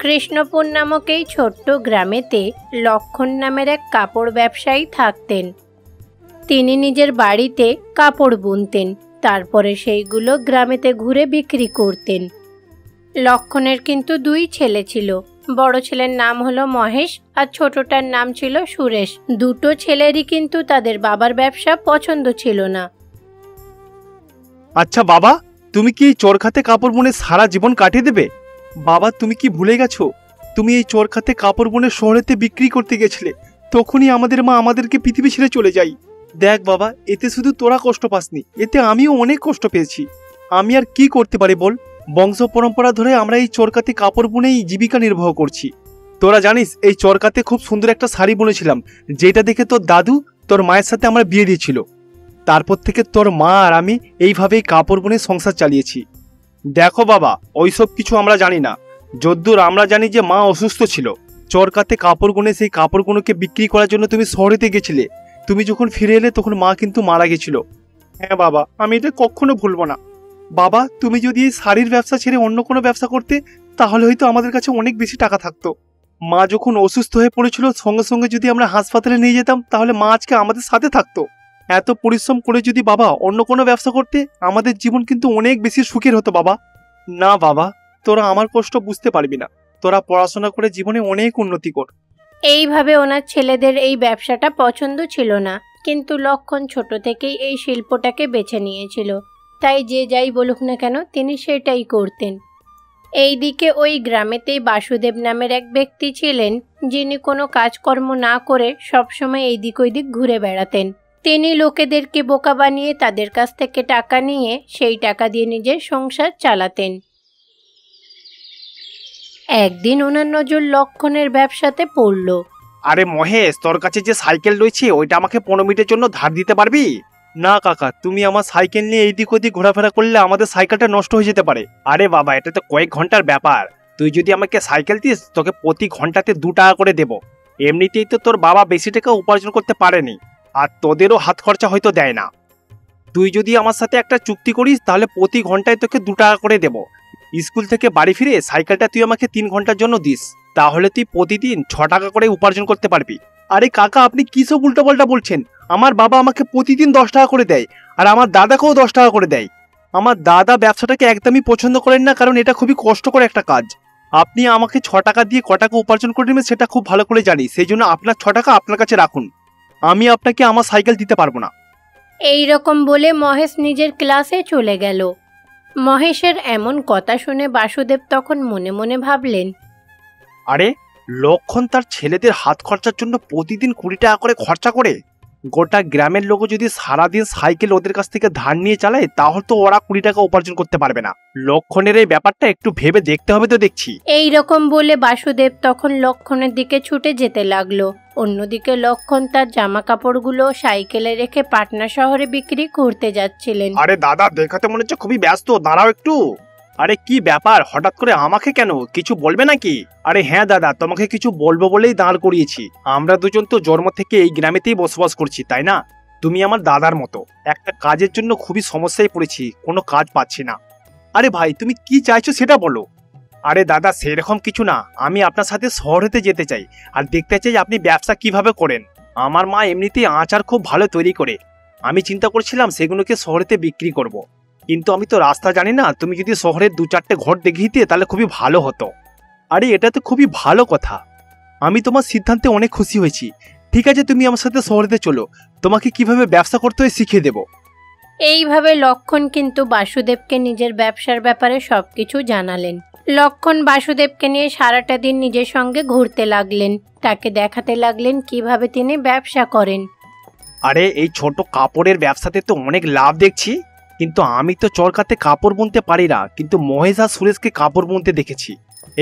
কৃষ্ণপুর নামক এই ছোট্ট গ্রামেতে লক্ষণ নামের এক কাপড় ব্যবসায়ী থাকতেন। তিনি নিজের বাড়িতে কাপড় বুনতেন, তারপরে সেইগুলো গ্রামেতে ঘুরে বিক্রি করতেন। লক্ষণের কিন্তু দুই ছেলে ছিল। বড় ছেলের নাম হলো মহেশ আর ছোটটার নাম ছিল সুরেশ। দুটো ছেলেরই কিন্তু তাদের বাবার ব্যবসা পছন্দ ছিল না। আচ্ছা বাবা, তুমি কি এই চরখাতে কাপড় বুনে সারা জীবন কাটিয়ে দেবে? বাবা, তুমি কি ভুলে গেছো তুমি এই চরখাতে কাপড় বুনে শহরেতে বিক্রি করতে গেছিলে? তখনই আমাদের মা আমাদেরকে পৃথিবী ছেড়ে চলে যাই। দেখ বাবা, এতে শুধু তোরা কষ্ট পাসনি, এতে আমিও অনেক কষ্ট পেয়েছি। আমি আর কি করতে পারি বল? বংশ পরম্পরা ধরে আমরা এই চরকাতে কাপড় বুনেই জীবিকা নির্বাহ করছি। তোরা জানিস, এই চরকাতে খুব সুন্দর একটা শাড়ি বুনেছিলাম, যেটা দেখে তোর দাদু তোর মায়ের সাথে আমার বিয়ে দিয়েছিল। তারপর থেকে তোর মা আর আমি এইভাবেই কাপড় বুনে সংসার চালিয়েছি। দেখো বাবা, ওইসব কিছু আমরা জানি না। যদ্দূর আমরা জানি যে মা অসুস্থ ছিল, চরকাতে কাপড় বুনে সেই কাপড়গুলোকে বিক্রি করার জন্য তুমি শহরেতে গেছিলে। তুমি যখন ফিরে এলে তখন মা কিন্তু মারা গেছিল। হ্যাঁ বাবা, আমি এটা কখনো ভুলবো না। বাবা, তুমি যদি এই শাড়ির ব্যবসা ছেড়ে অন্য কোনো ব্যবসা করতে, তাহলে হয়তো আমাদের কাছে অনেক বেশি টাকা থাকতো। মা যখন অসুস্থ হয়ে পড়েছিল, সঙ্গে সঙ্গে যদি আমরা হাসপাতালে নিয়ে যেতাম, তাহলে মা আজকে আমাদের সাথে থাকতো। এত পরিশ্রম করে যদি বাবা অন্য কোনো ব্যবসা করতে, আমাদের জীবন কিন্তু অনেক বেশি সুখের হতো বাবা। না বাবা, তোরা আমার কষ্ট বুঝতে পারবি না। তোরা পড়াশোনা করে জীবনে অনেক উন্নতি কর। এইভাবে ওনার ছেলেদের এই ব্যবসাটা পছন্দ ছিল না, কিন্তু লক্ষণ ছোট থেকেই এই শিল্পটাকে বেছে নিয়েছিল। তাই যে যাই বলুক না কেন, তিনি সেটাই করতেন। এইদিকে ওই গ্রামেতেই বাসুদেব নামের এক ব্যক্তি ছিলেন, যিনি কোনো কাজকর্ম না করে সবসময় এইদিক ওইদিক ঘুরে বেড়াতেন। তিনি লোকেদেরকে বোকা বানিয়ে তাদের কাছ থেকে টাকা নিয়ে সেই টাকা দিয়ে নিজের সংসার চালাতেন। একদিন ওনার নজর লক্ষণের ব্যবসাতে পড়ল। আরে মহেশ, তোর কাছে যে সাইকেল রয়েছে ওইটা আমাকে 15 মিনিটের জন্য ধার দিতে পারবি? না কাকা, তুমি আমার সাইকেল নিয়ে এইদিক ওদিক ঘোরাফেরা করলে আমাদের সাইকেলটা নষ্ট হয়ে যেতে পারে। আরে বাবা, এটা তো কয়েক ঘন্টার ব্যাপার। তুই যদি আমাকে সাইকেল দিস, তোকে প্রতি ঘন্টাতে 2 টাকা করে দেব। এমনিতেই তো তোর বাবা বেশি টাকা উপার্জন করতে পারেনি, আর তোদেরও হাত খরচা হয়তো দেয় না। তুই যদি আমার সাথে একটা চুক্তি করিস, তাহলে প্রতি ঘন্টায় তোকে 2 টাকা করে দেব। স্কুল থেকে বাড়ি ফিরে সাইকেলটা তুই আমাকে 3 ঘন্টার জন্য দিস, তাহলে তুই প্রতিদিন 6 টাকা করে উপার্জন করতে পারবি। আরে কাকা, আপনি কি সব উল্টোপাল্টা বলছেন? আমার বাবা আমাকে প্রতিদিন 10 টাকা করে দেয়, আর আমার দাদাকেও 10 টাকা করে দেয়। আমার দাদা ব্যবসাটাকে একদমই পছন্দ করেন না, কারণ এটা খুবই কষ্টকর একটা কাজ। আপনি আমাকে 6 টাকা দিয়ে ক টাকা উপার্জন করে নেবেন সেটা খুব ভালো করে জানি, সেই জন্য আপনার 6 টাকা আপনার কাছে রাখুন। আমি আপনাকে আমার সাইকেল দিতে পারবো না। এই রকম বলে মহেশ নিজের ক্লাসে চলে গেল। মহেশের এমন কথা শুনে বাসুদেব তখন মনে মনে ভাবলেন, আরে লক্ষণ তার ছেলেদের হাত খরচার জন্য প্রতিদিন 20 টাকা করে খরচা করে। গোটা গ্রামের লোক যদি সারাদিন সাইকেল ওদের কাছ থেকে ধার নিয়ে চালায়, তাহলে তো ওরা 20 টাকা উপার্জন করতে পারবে না। লক্ষণের এই ব্যাপারটা একটু ভেবে দেখতে হবে তো দেখছি। এই রকম বলে বাসুদেব তখন লক্ষণের দিকে ছুটে যেতে লাগলো। অন্যদিকে লক্ষণ তার জামা কাপড়গুলো সাইকেলে রেখে পাটনা শহরে বিক্রি করতে যাচ্ছিলেন। আরে দাদা, দেখাতে মনে হচ্ছে খুবই ব্যস্ত, দাঁড়াও একটু। আরে কি ব্যাপার, হঠাৎ করে আমাকে কেন, কিছু বলবে নাকি? আরে হ্যাঁ দাদা, তোমাকে কিছু বলবো বলেই দাঁড় করিয়েছি। আমরা দুজন তো জন্ম থেকে এই গ্রামেতেই বসবাস করছি, তাই না? তুমি আমার দাদার মতো। একটা কাজের জন্য খুবই সমস্যায় পড়েছি, কোনো কাজ পাচ্ছি না। আরে ভাই, তুমি কি চাইছো সেটা বলো। আরে দাদা, সেরকম কিছু না, আমি আপনার সাথে শহরেতে যেতে চাই, আর দেখতে চাই আপনি ব্যবসা কিভাবে করেন। আমার মা এমনিতেই আচার খুব ভালো তৈরি করে। আমি চিন্তা করছিলাম সেগুলোকে শহরেতে বিক্রি করব। কিন্তু আমি তো রাস্তা জানি না, তুমি যদি শহরের 2-4টে ঘর দেখিয়ে দিতে তাহলে খুবই ভালো হতো। আরে এটা তো খুবই ভালো কথা, আমি তোমার সিদ্ধান্তে অনেক খুশি হয়েছি। ঠিক আছে, তুমি আমার সাথে শহরেতে চলো, তোমাকে কিভাবে ব্যবসা করতে হয় শিখিয়ে দেব। এইভাবে লক্ষণ কিন্তু বাসুদেবকে নিজের ব্যবসার ব্যাপারে সবকিছু জানালেন। লক্ষণ বাসুদেবকে নিয়ে সারাটা দিন নিজের সঙ্গে ঘুরতে লাগলেন, তাকে দেখাতে লাগলেন কিভাবে তিনি ব্যবসা করেন। আরে এই ছোট কাপড়ের ব্যবসাতে তো অনেক লাভ দেখছি, কিন্তু আমি তো চরকাতে কাপড় বুনতে পারি না, কিন্তু মহেশ আর সুরেশকে কাপড় বুনতে দেখেছি।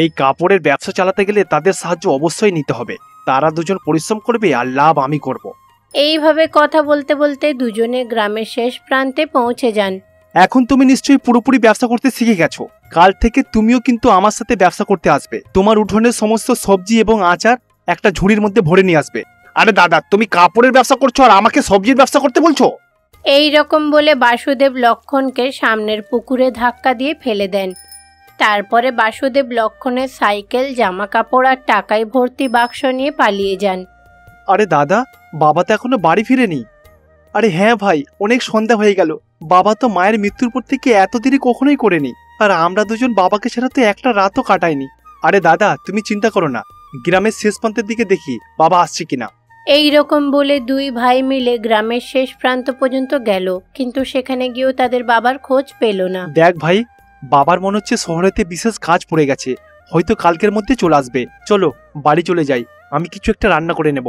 এই কাপড়ের ব্যবসা চালাতে গেলে তাদের সাহায্য অবশ্যই নিতে হবে। তারা দুজন পরিশ্রম করবে আর লাভ আমি করব। এইভাবে কথা বলতে বলতে দুজনে গ্রামের শেষ প্রান্তে পৌঁছে যান। এখন তুমি নিশ্চয়ই পুরোপুরি ব্যবসা করতে শিখে গেছো। কাল থেকে তুমিও কিন্তু আমার সাথে ব্যবসা করতে আসবে। তোমার উঠোনের সমস্ত সবজি এবং আচার একটা ঝুড়ির মধ্যে ভরে নিয়ে আসবে। আরে দাদা, তুমি কাপড়ের ব্যবসা করছো আর আমাকে সবজির ব্যবসা করতে বলছো? এই রকম বলে বাসুদেব লক্ষণকে সামনের পুকুরে ধাক্কা দিয়ে ফেলে দেন। তারপরে বাসুদেব লক্ষণের সাইকেল, জামা কাপড় আর টাকায় ভর্তি বাক্স নিয়ে পালিয়ে যান। আরে দাদা, বাবা তো এখনো বাড়ি ফিরেনি। আরে হ্যাঁ ভাই, অনেক সন্ধ্যা হয়ে গেল। বাবা তো মায়ের মৃত্যুর পর থেকে এত দেরি কখনোই করেনি, আর আমরা দুজন বাবাকে ছাড়া তো একটা রাতও কাটাইনি। আরে দাদা, তুমি চিন্তা করো না, গ্রামের শেষ প্রান্তের দিকে দেখি বাবা আসছে কিনা। এই রকম বলে দুই ভাই মিলে গ্রামের শেষ প্রান্ত পর্যন্ত গেল, কিন্তু সেখানে গিয়েও তাদের বাবার খোঁজ পেল না। দেখ ভাই, বাবার মনে হচ্ছে শহরেতে বিশেষ কাজ পড়ে গেছে, হয়তো কালকের মধ্যে চলে আসবে। চলো বাড়ি চলে যাই, আমি কিছু একটা রান্না করে নেব।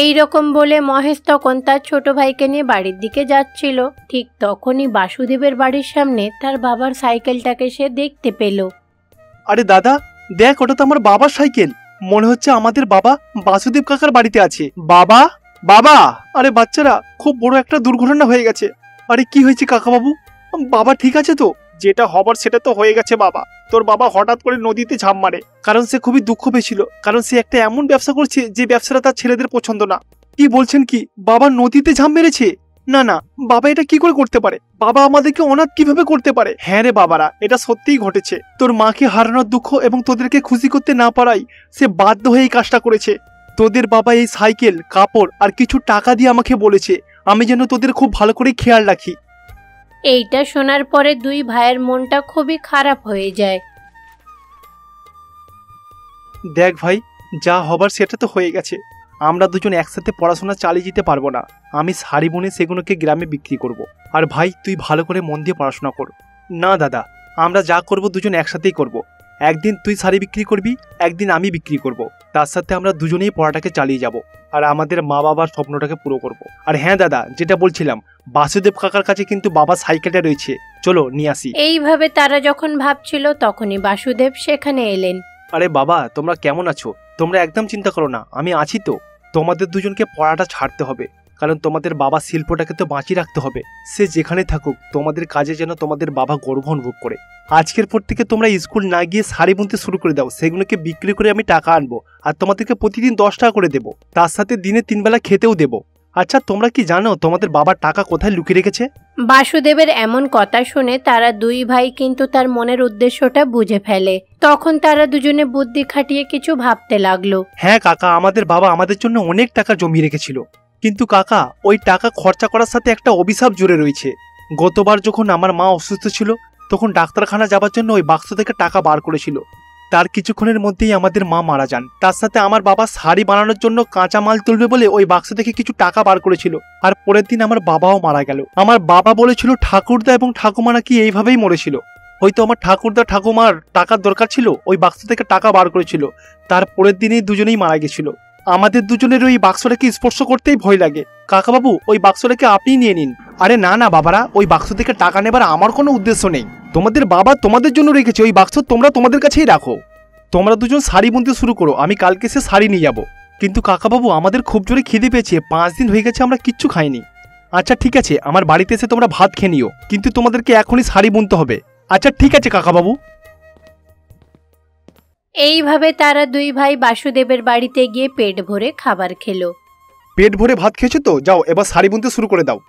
এই রকম বলে মহেশ তখন তার ছোট ভাইকে নিয়ে বাড়ির দিকে যাচ্ছিল। ঠিক তখনই বাসুদেবের বাড়ির সামনে তার বাবার সাইকেলটাকে সে দেখতে পেল। আরে দাদা দেখ, ওটা তো আমার বাবার সাইকেল। মনে হচ্ছে আমাদের বাবা বাসুদেব কাকার বাড়িতে আছে। বাবা, বাবা! আরে বাচ্চারা, খুব বড় একটা দুর্ঘটনা হয়ে গেছে। আরে কি হয়েছে কাকাবাবু? বাবা ঠিক আছে তো? যেটা হবার সেটা তো হয়ে গেছে বাবা। তোর বাবা হঠাৎ করে নদীতে ঝাঁপ মারে, কারণ সে খুবই দুঃখ পেয়েছিল, কারণ সে একটা এমন ব্যবসা করছে যে ব্যবসাটা তার ছেলেদের পছন্দ না। কি বলছেন কি, বাবা নদীতে ঝাঁপ মেরেছে? না না, বাবা এটা কি করে করতে পারে? বাবা আমাদেরকে অনাথ কিভাবে করতে পারে? হ্যাঁ রে বাবারা, এটা সত্যিই ঘটেছে। তোর মাকে হারানোর দুঃখ এবং তোদেরকে খুশি করতে না পারাই সে বাধ্য হয়ে এই কাজটা করেছে। তোদের বাবা এই সাইকেল, কাপড় আর কিছু টাকা দিয়ে আমাকে বলেছে আমি যেন তোদের খুব ভালো করে খেয়াল রাখি। এইটা শোনার পরে দুই ভাইয়ের মনটা খুবই খারাপ হয়ে যায়। দেখ ভাই, যা হবার সেটা তো হয়ে গেছে। আমরা দুজন একসাথে পড়াশোনা চালিয়ে যেতে পারবো না। আমি শাড়ি বুনে সেগুলোকে গ্রামে বিক্রি করব। আর ভাই তুই ভালো করে মন দিয়ে পড়াশোনা কর। না দাদা, আমরা যা করব দুজন একসাথেই করব। একদিন তুই শাড়ি বিক্রি করবি, একদিন আমি বিক্রি করব। তার সাথে আমরা দুজনেই পড়াটাকে চালিয়ে যাব আর আমাদের মা বাবার স্বপ্নটাকে পুরো করব। আর হ্যাঁ দাদা, যেটা বলছিলাম, বাসুদেব কাকার কাছে কিন্তু বাবার সাইকেলটা রয়েছে, চলো নিয়ে আসি। এইভাবে তারা যখন ভাবছিল তখনই বাসুদেব সেখানে এলেন। আরে বাবা, তোমরা কেমন আছো? তোমরা একদম চিন্তা করো না, আমি আছি তো। তোমাদের দুজনকে পড়াটা ছাড়তে হবে, কারণ তোমাদের বাবা শিল্পটাকে তো বাঁচিয়ে রাখতে হবে। সে যেখানে থাকুক, তোমাদের কাজে যেন তোমাদের বাবা গর্ব অনুভব করে। আজকের পর থেকে তোমরা স্কুল না গিয়ে শাড়ি বুনতে শুরু করে দাও, সেগুলোকে বিক্রি করে আমি টাকা আনবো, আর তোমাদেরকে প্রতিদিন 10 টাকা করে দেবো, তার সাথে দিনে 3 বেলা খেতেও দেবো। আচ্ছা, তোমরা কি জানো তোমাদের বাবার টাকা কোথায় লুকিয়ে রেখেছে? বাসুদেবের এমন কথা শুনে তারা দুই ভাই কিন্তু তার মনের উদ্দেশ্যটা বুঝে ফেলে। তখন তারা দুজনে বুদ্ধি খাটিয়ে কিছু ভাবতে লাগলো। হ্যাঁ কাকা, আমাদের বাবা আমাদের জন্য অনেক টাকা জমিয়ে রেখেছিল, কিন্তু কাকা ওই টাকা খরচা করার সাথে একটা অভিশাপ জুড়ে রয়েছে। গতবার যখন আমার মা অসুস্থ ছিল, তখন ডাক্তারখানা যাবার জন্য ওই বাক্স থেকে টাকা বার করেছিল। তার কিছুক্ষণের মধ্যেই আমাদের মা মারা যান। তার সাথে আমার বাবা শাড়ি বানানোর জন্য কাঁচা মাল তুলবে বলে ওই বাক্স থেকে কিছু টাকা বার করেছিল, আর পরের দিন আমার বাবাও মারা গেল। আমার বাবা বলেছিল ঠাকুরদা এবং ঠাকুমা নাকি এইভাবেই মরেছিল। হয়তো আমার ঠাকুরদা ঠাকুমার টাকার দরকার ছিল, ওই বাক্স থেকে টাকা বার করেছিল। তার পরের দিনেই দুজনেই মারা গেছিল। আমাদের দুজনের ওই বাক্সটাকে স্পর্শ করতেই ভয় লাগে। কাকাবাবু, ওই বাক্সটাকে আপনি নিয়ে নিন। আরে না না বাবারা, ওই বাক্স থেকে টাকা নেবার আমার কোনো উদ্দেশ্য নেই। তোমাদের বাবা তোমাদের জন্য রেখেছে ওই বাক্স, তোমরা তোমাদের কাছেই রাখো। তোমরা দুজন শাড়ি বুনতে শুরু করো, আমি কালকে সে শাড়ি নিয়ে যাবো। কিন্তু কাকাবাবু, আমাদের খুব জোরে খিদে পেয়েছে, 5 দিন হয়ে গেছে আমরা কিচ্ছু খাইনি। আচ্ছা ঠিক আছে, আমার বাড়িতে এসে তোমরা ভাত খেয়ে নিও, কিন্তু তোমাদেরকে এখনই শাড়ি বুনতে হবে। আচ্ছা ঠিক আছে কাকাবাবু। এইভাবে তারা দুই ভাই বাসুদেবের বাড়িতে গিয়ে পেট ভরে খাবার খেলো। পেট ভরে ভাত খেয়েছো তো, যাও এবার শাড়ি বুনতে শুরু করে দাও।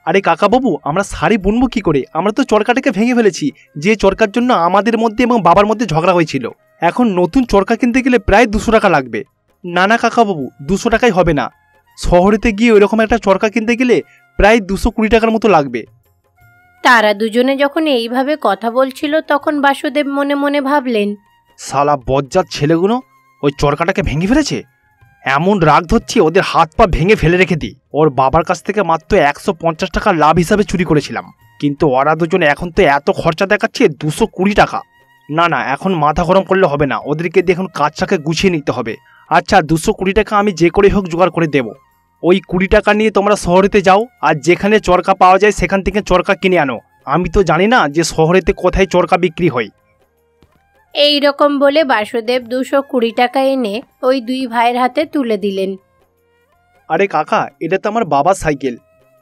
আরে কাকাবাবু, আমরা শাড়ি বুনবো কি করে? আমরা তো চরকাটাকে ভেঙে ফেলেছি, যে চরকার জন্য আমাদের মধ্যে এবং বাবার মধ্যে ঝগড়া হয়েছিল। এখন নতুন চরকা কিনতে গেলে প্রায় 200 টাকা লাগবে। না না কাকাবাবু, 200 টাকায় হবে না। শহরেতে গিয়ে ওইরকম একটা চরকা কিনতে গেলে প্রায় 220 টাকার মতো লাগবে। তারা দুজনে যখন এইভাবে কথা বলছিল তখন বাসুদেব মনে মনে ভাবলেন, শালা বজ্জাত ছেলেগুলো ওই চরকাটাকে ভেঙে ফেলেছে। এমন রাগ ধরছি ওদের হাত পা ভেঙে ফেলে রেখে দিই। ওর বাবার কাছ থেকে মাত্র 150 টাকা লাভ হিসাবে চুরি করেছিলাম, কিন্তু ওরা দুজন এখন তো এত খরচা দেখাচ্ছে 220 টাকা। না না, এখন মাথা গরম করলে হবে না, ওদেরকে দিয়ে এখন কাজটাকে গুছিয়ে নিতে হবে। আচ্ছা 220 টাকা আমি যে করে হোক জোগাড় করে দেব। ওই 20 টাকা নিয়ে তোমরা শহরেতে যাও, আর যেখানে চরকা পাওয়া যায় সেখান থেকে চরকা কিনে আনো। আমি তো জানি না যে শহরেতে কোথায় চরকা বিক্রি হয়। এই রকম বলে বাসুদেব 220 টাকা এনে ওই দুই ভাইয়ের হাতে তুলে দিলেন। আরে কাকা, এটা তো আমার বাবার সাইকেল,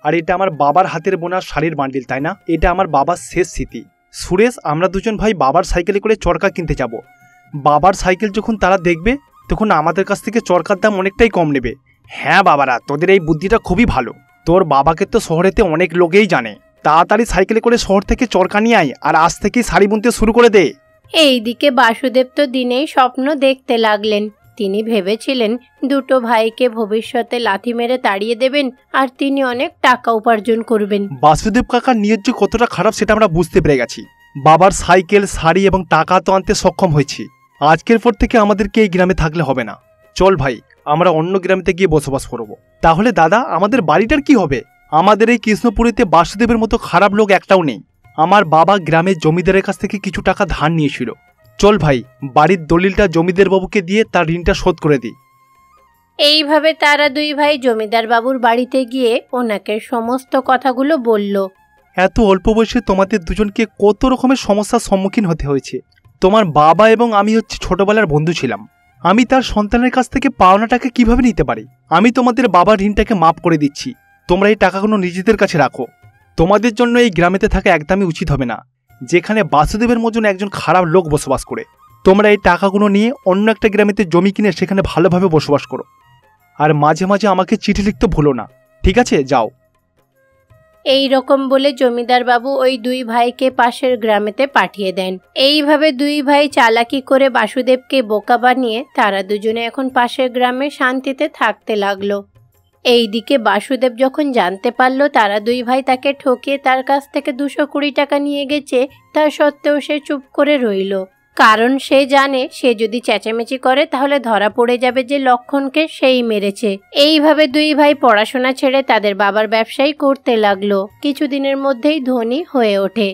আর এটা আমার বাবার হাতের বোনা শাড়ির বান্ডিল, তাই না? এটা আমার বাবার শেষ স্মৃতি। সুরেশ, আমরা দুজন ভাই বাবার সাইকেলে করে চরকা কিনতে যাব। বাবার সাইকেল যখন তারা দেখবে তখন আমাদের কাছ থেকে চরকার দাম অনেকটাই কম নেবে। হ্যাঁ বাবারা, তোদের এই বুদ্ধিটা খুবই ভালো। তোর বাবাকে তো শহরেতে অনেক লোকেই জানে। তাড়াতাড়ি সাইকেলে করে শহর থেকে চরকা নিয়ে আয়, আর আজ থেকেই শাড়ি বুনতে শুরু করে দে। এইদিকে বাসুদেব তো দিনেই স্বপ্ন দেখতে লাগলেন। তিনি ভেবেছিলেন দুটো ভাইকে ভবিষ্যতে লাথি মেরে তাড়িয়ে দেবেন আর তিনি অনেক টাকা উপার্জন করবেন। বাসুদেব কাকার নিয়ত যে কতটা খারাপ সেটা আমরা বুঝতে পেরে গেছি। বাবার সাইকেল, শাড়ি এবং টাকা তো আনতে সক্ষম হয়েছি। আজকের পর থেকে আমাদেরকে এই গ্রামে থাকলে হবে না। চল ভাই, আমরা অন্য গ্রামেতে গিয়ে বসবাস করব। তাহলে দাদা, আমাদের বাড়িটার কি হবে? আমাদের এই কৃষ্ণপুরীতে বাসুদেবের মতো খারাপ লোক একটাও নেই। আমার বাবা গ্রামের জমিদারের কাছ থেকে কিছু টাকা ধার নিয়েছিল। চল ভাই, বাড়ির দলিলটা জমিদার বাবুকে দিয়ে তার ঋণটা শোধ করে দিই। এইভাবে তারা দুই ভাই জমিদার বাবুর বাড়িতে গিয়ে ওনাকে সমস্ত কথাগুলো বলল। এত অল্প বয়সে তোমাদের দুজনকে কত রকমের সমস্যার সম্মুখীন হতে হয়েছে। তোমার বাবা এবং আমি হচ্ছে ছোটবেলার বন্ধু ছিলাম। আমি তার সন্তানের কাছ থেকে পাওনাটাকে কিভাবে নিতে পারি? আমি তোমাদের বাবার ঋণটাকে মাফ করে দিচ্ছি। তোমরা এই টাকাগুলো নিজেদের কাছে রাখো। তোমাদের জন্য এই গ্রামেতে থাকা একদমই উচিত হবে না, যেখানে বাসুদেবের মতন একজন খারাপ লোক বসবাস করে। তোমরা এই টাকাগুলো নিয়ে অন্য একটা গ্রামেতে জমি কিনে সেখানে ভালোভাবে বসবাস করো। আর মাঝে মাঝে আমাকে চিঠি লিখতে ভুলো না, ঠিক আছে? যাও। এই রকম বলে জমিদার বাবু ওই দুই ভাইকে পাশের গ্রামেতে পাঠিয়ে দেন। এইভাবে দুই ভাই চালাকি করে বাসুদেবকে বোকা বানিয়ে তারা দুজনে এখন পাশের গ্রামে শান্তিতে থাকতে লাগলো। এইদিকে বাসুদেব যখন জানতে পারলো তারা দুই ভাই তাকে ঠকিয়ে তার কাছ থেকে 220 টাকা নিয়ে গেছে, তা সত্ত্বেও সে চুপ করে রইল। কারণ সে জানে সে যদি চেঁচামেচি করে তাহলে ধরা পড়ে যাবে যে লক্ষণকে সেই মেরেছে। এইভাবে দুই ভাই পড়াশোনা ছেড়ে তাদের বাবার ব্যবসাই করতে লাগলো। কিছুদিনের মধ্যেই ধনী হয়ে ওঠে।